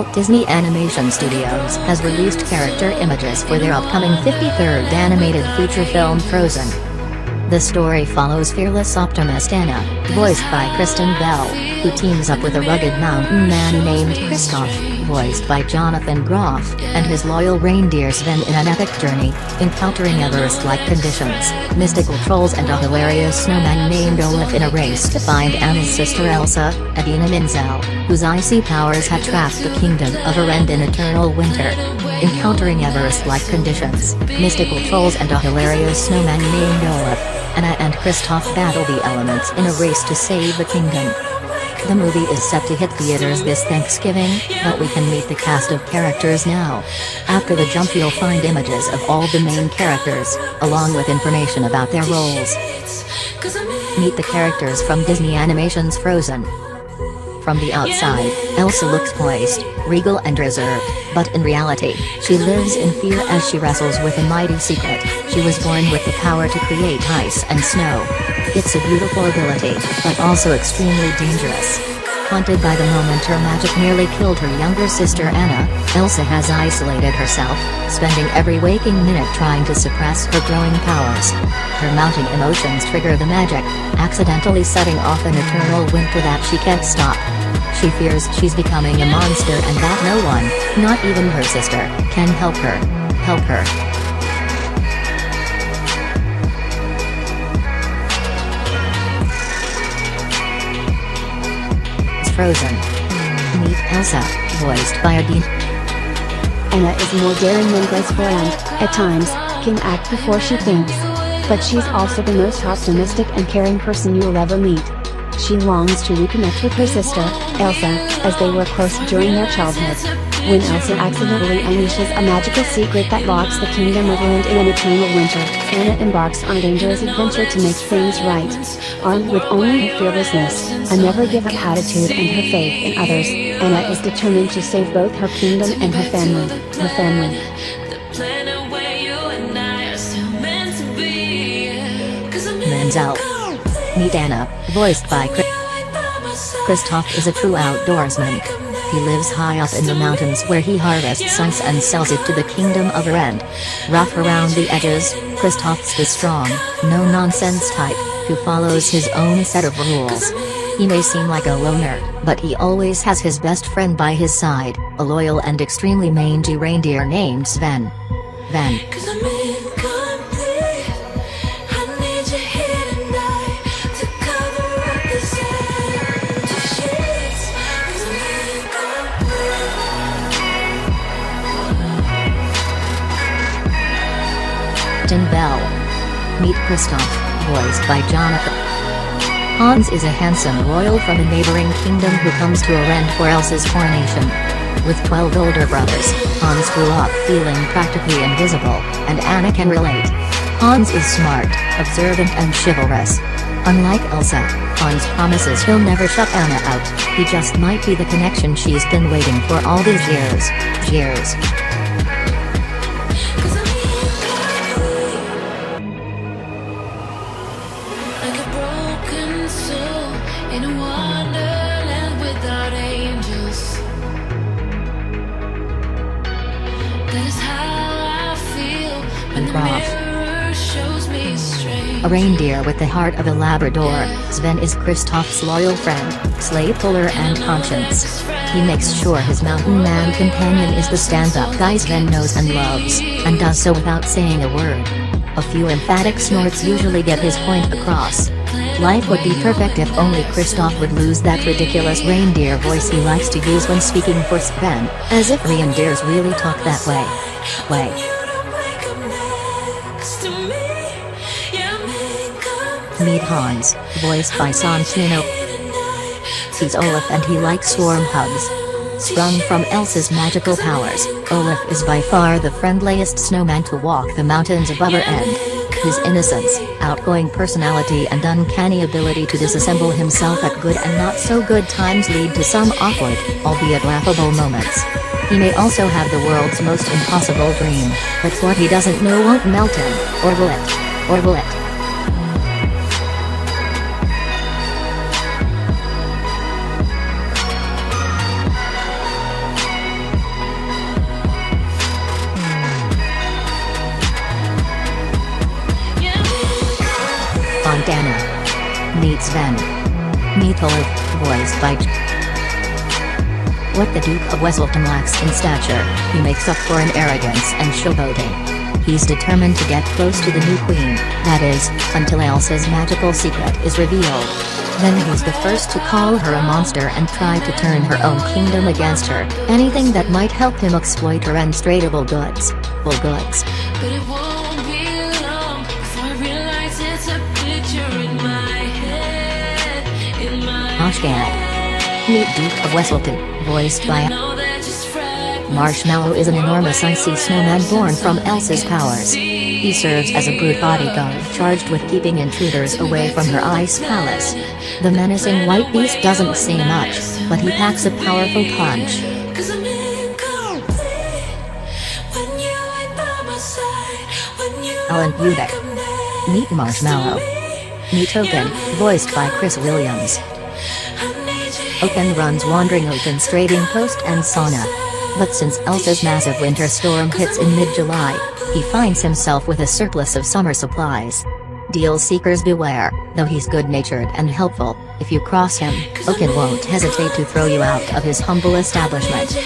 Walt Disney Animation Studios has released character images for their upcoming 53rd animated feature film Frozen. The story follows fearless optimist Anna, voiced by Kristen Bell, who teams up with a rugged mountain man named Kristoff, voiced by Jonathan Groff, and his loyal reindeer Sven in an epic journey, encountering Everest-like conditions, mystical trolls and a hilarious snowman named Olaf in a race to find Anna's sister Elsa, Idina Menzel, whose icy powers had trapped the kingdom of Arendelle in eternal winter. Encountering Everest-like conditions, mystical trolls and a hilarious snowman named Olaf, Anna and Kristoff battle the elements in a race to save the kingdom. The movie is set to hit theaters this Thanksgiving, but we can meet the cast of characters now. After the jump you'll find images of all the main characters, along with information about their roles. Meet the characters from Disney Animation's Frozen. From the outside, Elsa looks poised, regal and reserved, but in reality, she lives in fear as she wrestles with a mighty secret. She was born with the power to create ice and snow. It's a beautiful ability, but also extremely dangerous. Haunted by the moment her magic nearly killed her younger sister Anna, Elsa has isolated herself, spending every waking minute trying to suppress her growing powers. Her mounting emotions trigger the magic, accidentally setting off an eternal winter that she can't stop. She fears she's becoming a monster and that no one, not even her sister, can help her. Frozen. Meet Elsa, voiced by Idina. Anna is more daring than graceful and, at times, can act before she thinks. But she's also the most optimistic and caring person you'll ever meet. She longs to reconnect with her sister, Elsa, as they were close during their childhood. When Elsa accidentally unleashes a magical secret that locks the kingdom of Arendelle in an eternal winter, Anna embarks on a dangerous adventure to make things right. Armed with only her fearlessness, a never-give-up attitude and her faith in others, Anna is determined to save both her kingdom and her family. Menzel. Meet Anna, voiced by Kristoff is a true outdoorsman. He lives high up in the mountains where he harvests ice and sells it to the kingdom of Arendelle. Rough around the edges, Kristoff's the strong, no-nonsense type, who follows his own set of rules. He may seem like a loner, but he always has his best friend by his side, a loyal and extremely mangy reindeer named Sven. Kristen Bell. Meet Kristoff, voiced by Jonathan. Hans is a handsome royal from a neighboring kingdom who comes to Arendelle for Elsa's coronation. With 12 older brothers, Hans grew up feeling practically invisible, and Anna can relate. Hans is smart, observant and chivalrous. Unlike Elsa, Hans promises he'll never shut Anna out, he just might be the connection she's been waiting for all these years. In a wonderland without angels. That is how I feel when the mirror shows me straight. A reindeer with the heart of a Labrador, Sven is Kristoff's loyal friend, sleigh puller and conscience. He makes sure his mountain man companion is the stand-up guy Sven knows and loves, and does so without saying a word. A few emphatic snorts usually get his point across. Life would be perfect if only Kristoff would lose that ridiculous reindeer voice he likes to use when speaking for Sven, as if reindeers really talk that way. Meet Hans, voiced by Santino. He's Olaf and he likes warm hugs. Sprung from Elsa's magical powers, Olaf is by far the friendliest snowman to walk the mountains above Arendelle. His innocence, outgoing personality and uncanny ability to disassemble himself at good and not so good times lead to some awkward, albeit laughable moments. He may also have the world's most impossible dream, but what he doesn't know won't melt him, or will it? Anna. Meet Sven. Meet Olaf, voiced by What the Duke of Weselton lacks in stature, he makes up for in arrogance and showboating. He's determined to get close to the new queen, that is, until Elsa's magical secret is revealed. Then he's the first to call her a monster and try to turn her own kingdom against her, anything that might help him exploit her unstradable goods. Well, goods. But it won't be long before I realize it's a picture in my head, in my Oshgad. Meet Duke of Weselton, voiced by Marshmallow is an enormous icy snowman born from Elsa's powers. He serves as a brute bodyguard charged with keeping intruders away from her ice palace. The menacing white beast doesn't say much, but he packs a powerful punch. Alan Bubeck. Meet Marshmallow. Meet Oaken, voiced by Chris Williams. Oaken runs Wandering Oaken's trading post and sauna. But since Elsa's massive winter storm hits in mid-July, he finds himself with a surplus of summer supplies. Deal seekers beware, though he's good-natured and helpful. If you cross him, Oaken won't hesitate to throw you out of his humble establishment.